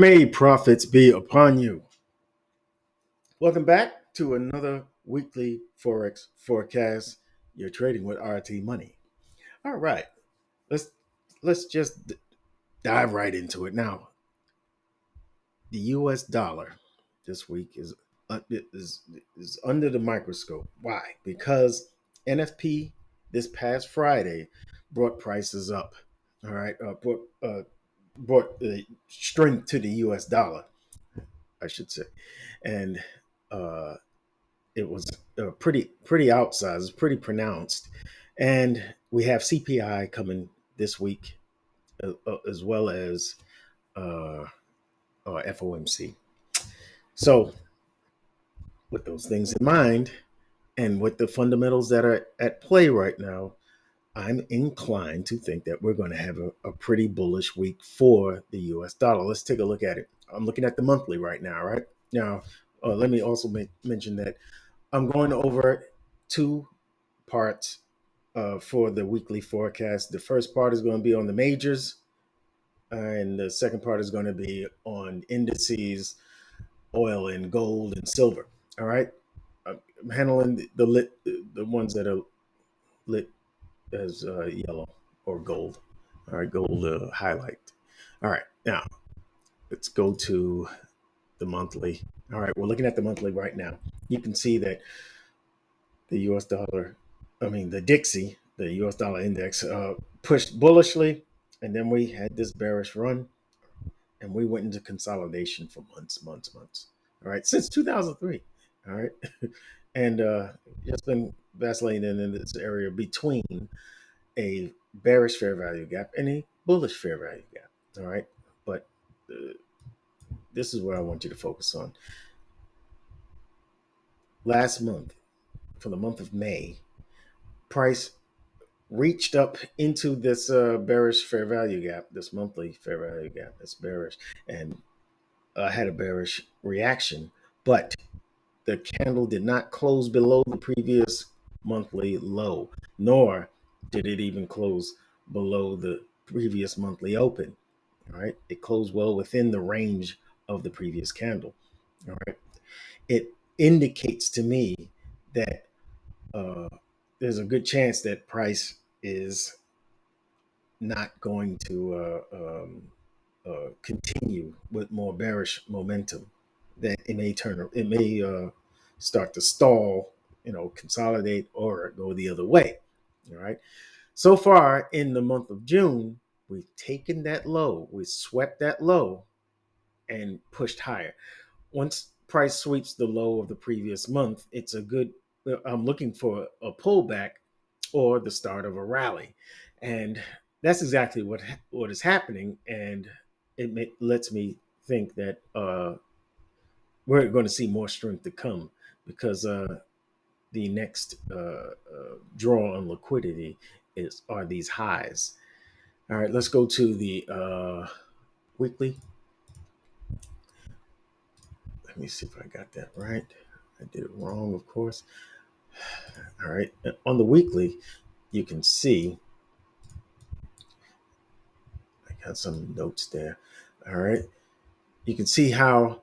May profits be upon you. Welcome back to another weekly Forex forecast. You're trading with RT Money. All right, let's let's just dive right into it now. The U.S. dollar this week is under the microscope. Why? Because NFP this past Friday brought prices up. All right, brought strength to the U.S. dollar, I should say, and uh, it was pretty outsized, pretty pronounced. And we have CPI coming this week, as well as uh, FOMC. So, with those things in mind, and with the fundamentals that are at play right now, I'm inclined to think that we're going to have a pretty bullish week for the US dollar. Let's take a look at it. I'm looking at the monthly right now, right? Now, let me also mention that I'm going over two parts for the weekly forecast. The first part is going to be on the majors, and the second part is going to be on indices, oil and gold and silver. All right, I'm handling the ones that are lit as yellow or gold. All right, gold highlight. All right, now let's go to the monthly. All right, we're looking at the monthly right now. You can see that the US dollar, the Dixie, the US dollar index, pushed bullishly, and then we had this bearish run, and we went into consolidation for months. All right, since 2003. All right, and it's been vacillating in this area between a bearish fair value gap and a bullish fair value gap. All right, but uh, this is what I want you to focus on. Last month, for the month of May, price reached up into this bearish fair value gap, this monthly fair value gap that's bearish, and had a bearish reaction. But the candle did not close below the previous monthly low, nor did it even close below the previous monthly open. All right, it closed well within the range of the previous candle. All right, it indicates to me that uh, there's a good chance that price is not going to continue with more bearish momentum. That it may start to stall, consolidate or go the other way. All right. So far in the month of June, we've taken that low, we swept that low and pushed higher. Once price sweeps the low of the previous month, it's a good. I'm looking for a pullback or the start of a rally, and that's exactly what is happening. And lets me think that we're going to see more strength to come because the next draw on liquidity is are these highs. All right, let's go to the weekly. Let me see if I got that right. I did it wrong, of course. All right, on the weekly, you can see I got some notes there. All right, you can see how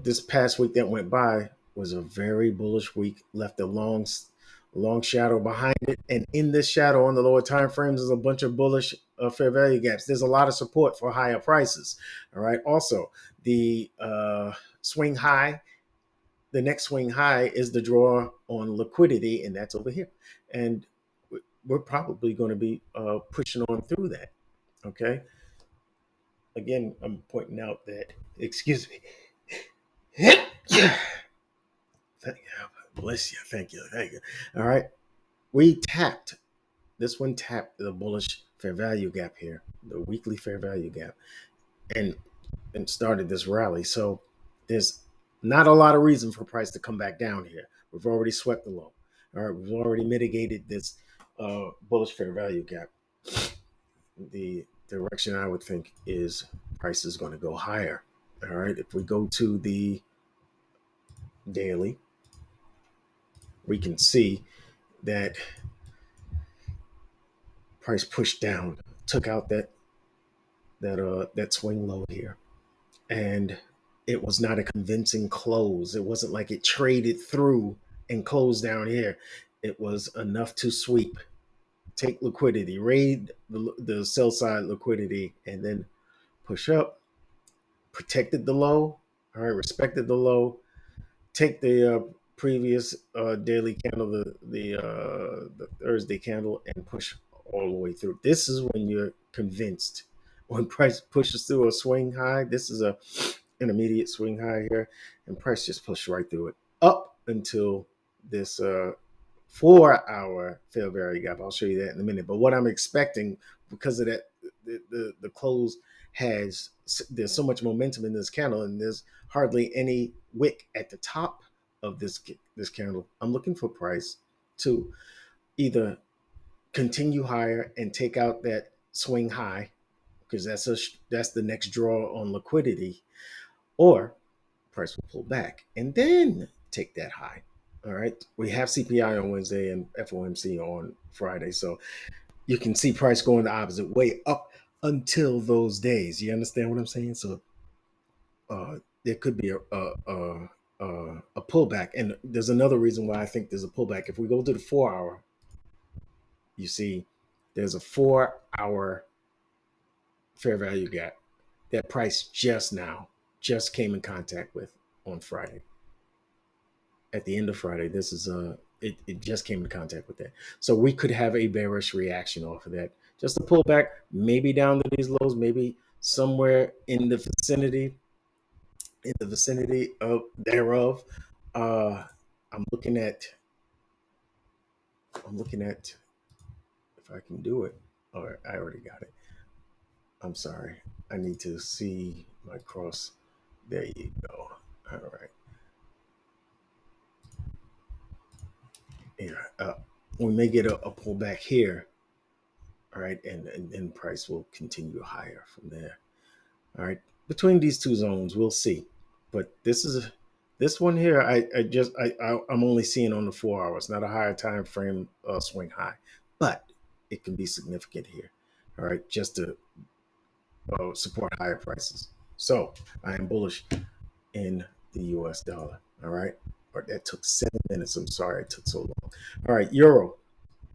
this past week that went by was a very bullish week, left a long shadow behind it, and in this shadow on the lower time frames is a bunch of bullish fair value gaps. There's a lot of support for higher prices. All right, also the swing high, the next swing high is the draw on liquidity, and that's over here, and we're probably going to be pushing on through that. Okay, again, I'm pointing out that, excuse me. Thank you. Bless you. Thank you. Thank you. All right. We tapped. This one tapped the bullish fair value gap here, the weekly fair value gap, and started this rally. So there's not a lot of reason for price to come back down here. We've already swept the low. All right. We've already mitigated this bullish fair value gap. The direction I would think is price is going to go higher. All right. If we go to the daily, we can see that price pushed down, took out that that swing low here, and it was not a convincing close. It wasn't like it traded through and closed down here. It was enough to sweep, take liquidity, raid the sell side liquidity, and then push up, protected the low, all right, respected the low, take the previous daily candle, the Thursday candle, and push all the way through. This is when you're convinced. When price pushes through a swing high, this is a intermediate swing high here, and price just pushed right through it up until this 4 hour fair value gap. I'll show you that in a minute. But what I'm expecting, because of that, the close has, there's so much momentum in this candle, and there's hardly any wick at the top of this candle. I'm looking for price to either continue higher and take out that swing high, because that's the next draw on liquidity, or price will pull back and then take that high. All right. We have CPI on Wednesday and FOMC on Friday. So you can see price going the opposite way up until those days. You understand what I'm saying? So there could be a pullback. And there's another reason why I think there's a pullback. If we go to the 4 hour, you see there's a 4 hour fair value gap that price just came in contact with on Friday. At the end of Friday, this is it just came in contact with that. So we could have a bearish reaction off of that. Just a pullback, maybe down to these lows, maybe somewhere in the vicinity of thereof. Uh I'm looking at if I can do it. Or I already got it. I'm sorry. I need to see my cross. There you go. All right. Yeah. We may get a pullback here. All right, and then price will continue higher from there. All right, between these two zones, we'll see. But this one here. I'm only seeing on the 4 hours, not a higher time frame swing high, but it can be significant here. All right, just to support higher prices. So I am bullish in the US dollar. All right, or that took 7 minutes. I'm sorry it took so long. All right, euro.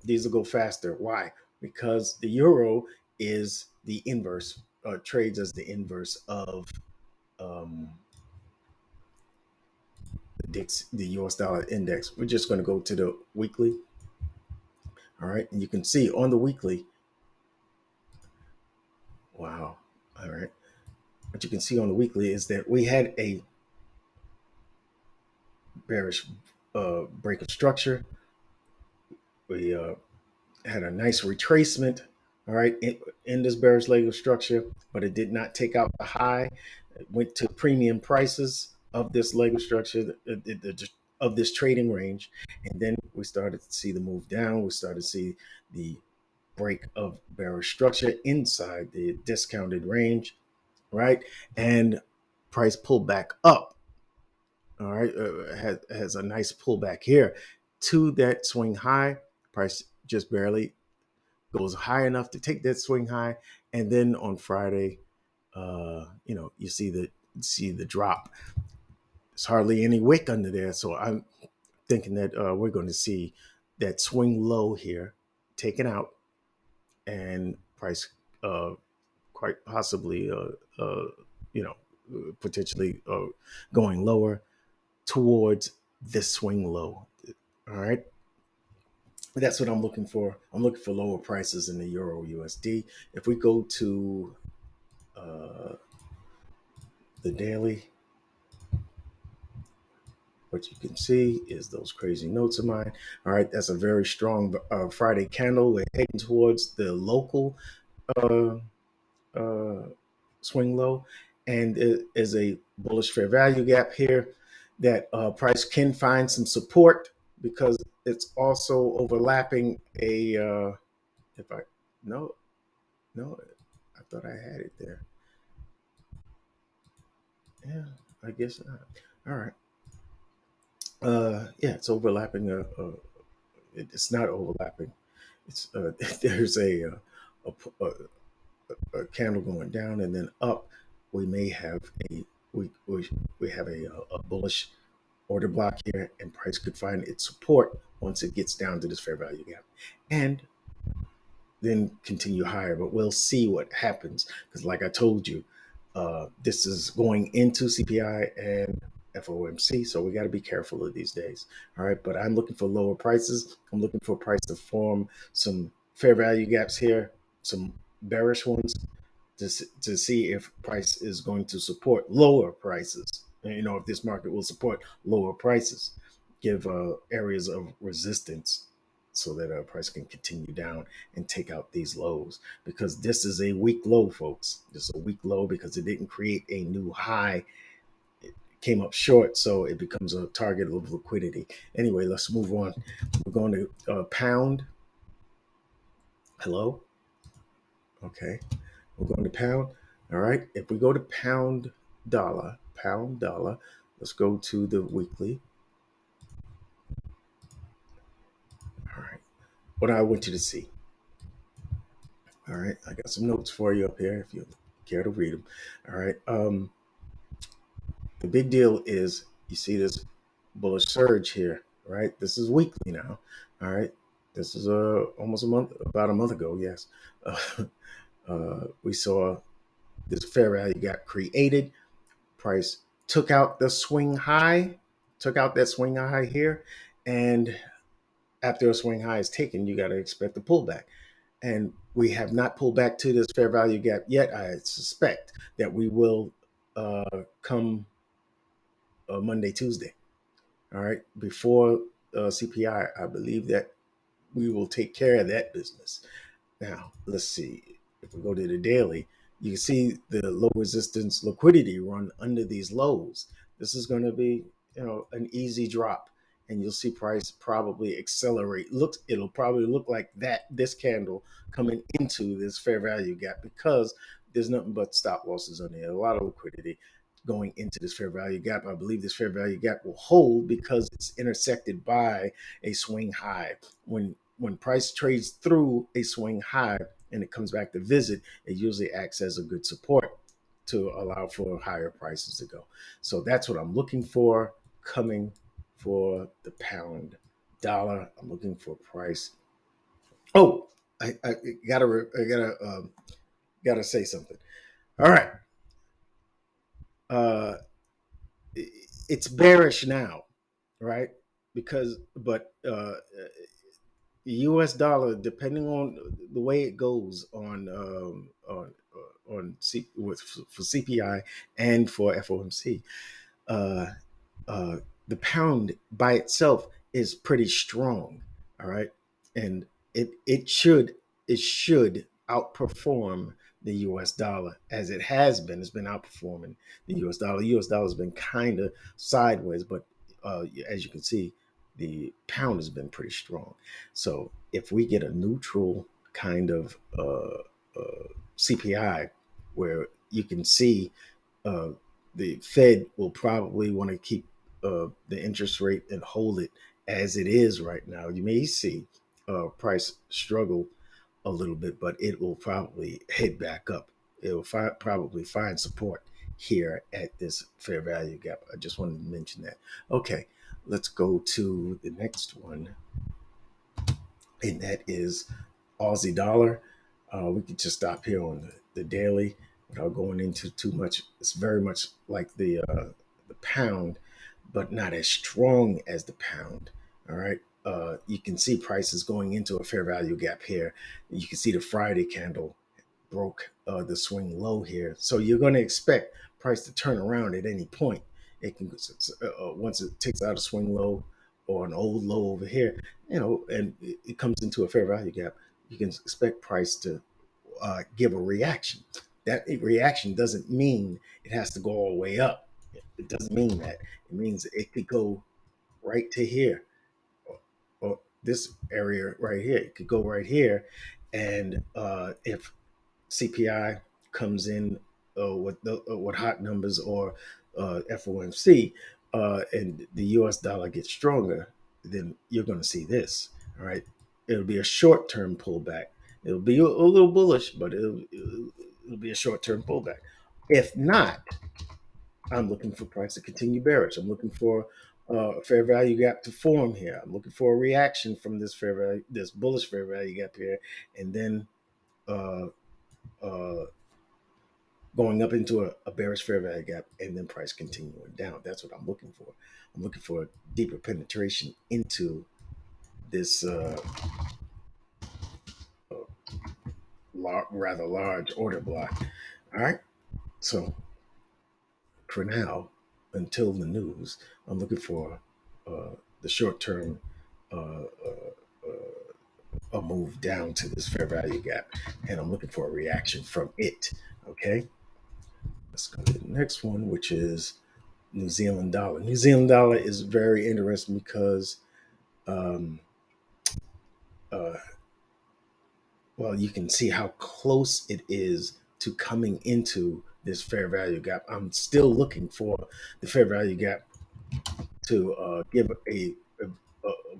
These will go faster. Why? Because the euro is the inverse, trades as the inverse of um, the US dollar index. We're just going to go to the weekly. All right. And you can see on the weekly, wow. All right. What you can see on the weekly is that we had a bearish break of structure. We had a nice retracement, all right, in this bearish leg of structure, but it did not take out the high. It went to premium prices of this leg of structure, of this trading range. And then we started to see the move down. We started to see the break of bearish structure inside the discounted range, right? And price pulled back up, all right, has a nice pullback here to that swing high. Price just barely goes high enough to take that swing high, and then on Friday, you see the drop. There's hardly any wick under there, so I'm thinking that we're going to see that swing low here taken out, and price quite possibly, you know, potentially going lower towards this swing low. All right. That's what I'm looking for. I'm looking for lower prices in the Euro USD. If we go to uh, the daily, what you can see is those crazy notes of mine. All right, that's a very strong Friday candle. We're heading towards the local uh, uh, swing low, and it is a bullish fair value gap here that price can find some support, because it's also overlapping a if I no no I thought I had it there. Yeah, I guess not. All right. Yeah, it's overlapping. It's not overlapping. It's there's a a candle going down and then up, we may have we have a bullish order block here, and price could find its support once it gets down to this fair value gap, and then continue higher. But we'll see what happens because, like I told you, this is going into CPI and FOMC, so we got to be careful of these days. All right, but I'm looking for lower prices. I'm looking for price to form some fair value gaps here, some bearish ones, to see if price is going to support lower prices. You know, if this market will support lower prices, give areas of resistance so that price can continue down and take out these lows, because this is a weak low, folks. This is a weak low because it didn't create a new high. It came up short, so it becomes a target of liquidity. Anyway, let's move on. We're going to pound. Hello. Okay. We're going to pound. All right. If we go to pound dollar, let's go to the weekly. All right. What I want you to see. All right. I got some notes for you up here if you care to read them. All right. The big deal is you see this bullish surge here, right? This is weekly now. All right. This is almost a month, about a month ago. Yes. We saw this fair value got created. Price took out the swing high, took out that swing high here. And after a swing high is taken, you got to expect a pullback. And we have not pulled back to this fair value gap yet. I suspect that we will come Monday, Tuesday. All right. Before CPI, I believe that we will take care of that business. Now, let's see. If we go to the daily, you can see the low resistance liquidity run under these lows. This is going to be, an easy drop, and you'll see price probably accelerate. It'll probably look like this candle coming into this fair value gap because there's nothing but stop losses on there. A lot of liquidity going into this fair value gap. I believe this fair value gap will hold because it's intersected by a swing high. When price trades through a swing high and it comes back to visit, it usually acts as a good support to allow for higher prices to go. So that's what I'm looking for coming for the pound dollar. I'm looking for price. Oh, I gotta say something. All right. Uh, it's bearish now, right? Because the U.S. dollar, depending on the way it goes for CPI and for FOMC, uh, uh, the pound by itself is pretty strong. All right, and it should outperform the U.S. dollar as it has been. It's been outperforming the U.S. dollar. U.S. dollar has been kind of sideways, but as you can see, the pound has been pretty strong. So if we get a neutral kind of CPI, where you can see uh, the Fed will probably want to keep the interest rate and hold it as it is right now. You may see price struggle a little bit, but it will probably head back up. It will probably find support here at this fair value gap. I just wanted to mention that. Okay, let's go to the next one, and that is Aussie dollar. We could just stop here on the daily without going into too much. It's very much like the pound, but not as strong as the pound. All right. You can see prices going into a fair value gap here. You can see the Friday candle broke the swing low here. So you're going to expect price to turn around at any point. It can once it takes out a swing low or an old low over here, and it comes into a fair value gap. You can expect price to give a reaction. That reaction doesn't mean it has to go all the way up. It doesn't mean that. It means it could go right to here, or this area right here. It could go right here, and if CPI comes in with hot numbers, or FOMC, and the US dollar gets stronger, then you're going to see this. All right. It'll be a short term pullback. It'll be a little bullish, but it'll be a short-term pullback. If not, I'm looking for price to continue bearish. I'm looking for a fair value gap to form here. I'm looking for a reaction from this bullish fair value gap here, and then uh, uh, going up into a bearish fair value gap, and then price continuing down. That's what I'm looking for. I'm looking for deeper penetration into this rather large order block. All right. So for now, until the news, I'm looking for the short term a move down to this fair value gap, and I'm looking for a reaction from it. Okay, let's go to the next one, which is New Zealand dollar. New Zealand dollar is very interesting because, um, uh, well, you can see how close it is to coming into this fair value gap. I'm still looking for the fair value gap to give a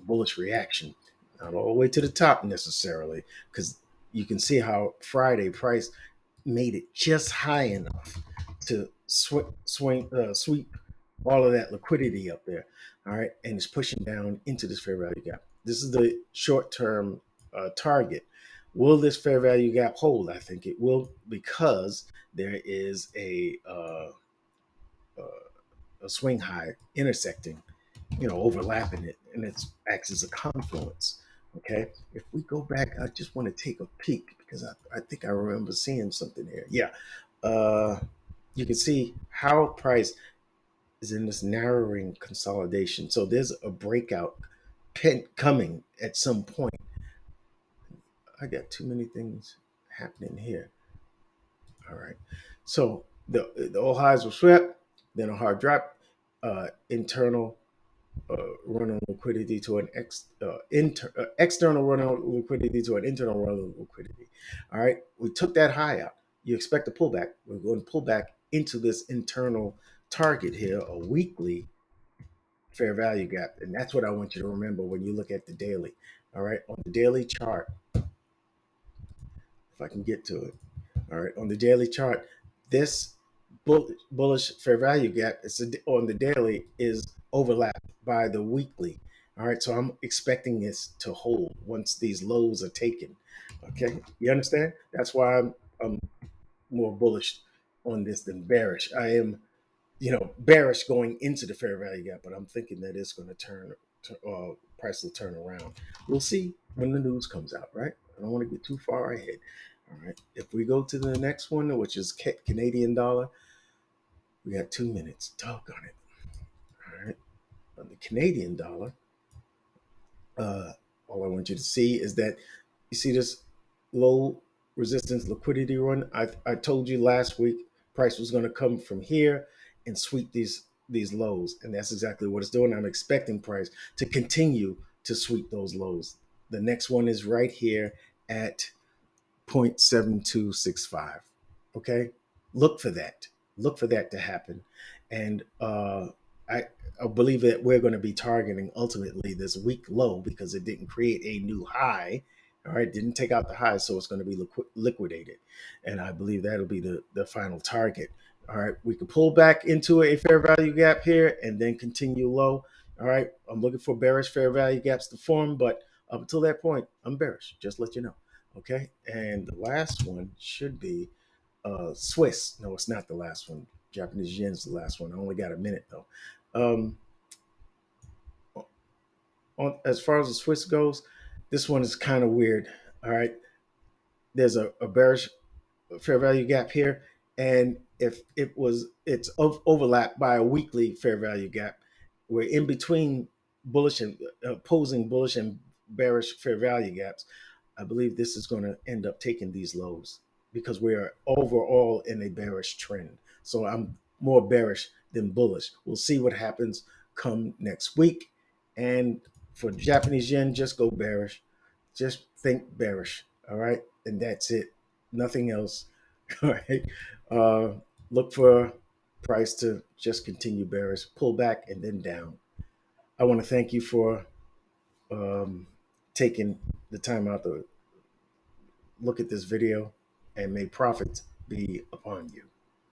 bullish reaction, not all the way to the top necessarily, because you can see how Friday price made it just high enough to sweep all of that liquidity up there. All right, and it's pushing down into this fair value gap. This is the short-term target. Will this fair value gap hold? I think it will, because there is a swing high intersecting, overlapping it, and it acts as a confluence. Okay, if we go back, I just want to take a peek because I think I remember seeing something here. Yeah, uh, you can see how price is in this narrowing consolidation. So there's a breakout coming at some point. I got too many things happening here. All right, so the all highs were swept, then a hard drop, internal run on liquidity to an external run on liquidity to an internal run on liquidity. All right, we took that high out. You expect a pullback. We're going to pull back into this internal target here, a weekly fair value gap, and that's what I want you to remember when you look at the daily. All right, on the daily chart, if I can get to it. All right, on the daily chart, this bullish fair value gap on the daily is overlapped by the weekly. All right, so I'm expecting this to hold once these lows are taken. Okay, you understand? That's why I'm more bullish on this than bearish. I am, bearish going into the fair value gap, but I'm thinking that it's going to price will turn around. We'll see when the news comes out, right? I don't want to get too far ahead. All right. If we go to the next one, which is Canadian dollar, we got 2 minutes. Doggone it. All right. On the Canadian dollar, uh, all I want you to see is that you see this low resistance liquidity run. I told you last week price was going to come from here and sweep these lows, and that's exactly what it's doing. I'm expecting price to continue to sweep those lows. The next one is right here at 0.7265. Okay, look for that. Look for that to happen, and I, I believe that we're going to be targeting ultimately this weak low because it didn't create a new high. All right, didn't take out the high, so it's going to be liquidated, and I believe that'll be the final target. All right, we can pull back into a fair value gap here and then continue low. All right, I'm looking for bearish fair value gaps to form, but up until that point, I'm bearish. Just let you know. Okay, and the last one should be Swiss. No, it's not the last one. Japanese yen is the last one. I only got a minute though. Um, as far as the Swiss goes, this one is kind of weird. All right, there's a bearish fair value gap here, and if it's overlapped by a weekly fair value gap, we're in between bullish and opposing bullish and bearish fair value gaps. I believe this is going to end up taking these lows because we are overall in a bearish trend. So I'm more bearish than bullish. We'll see what happens come next week. And for Japanese yen, just go bearish. Just think bearish. All right. And that's it. Nothing else. All right. Uh, look for price to just continue bearish, pull back, and then down. I want to thank you for um, taking the time out to look at this video, and may profits be upon you.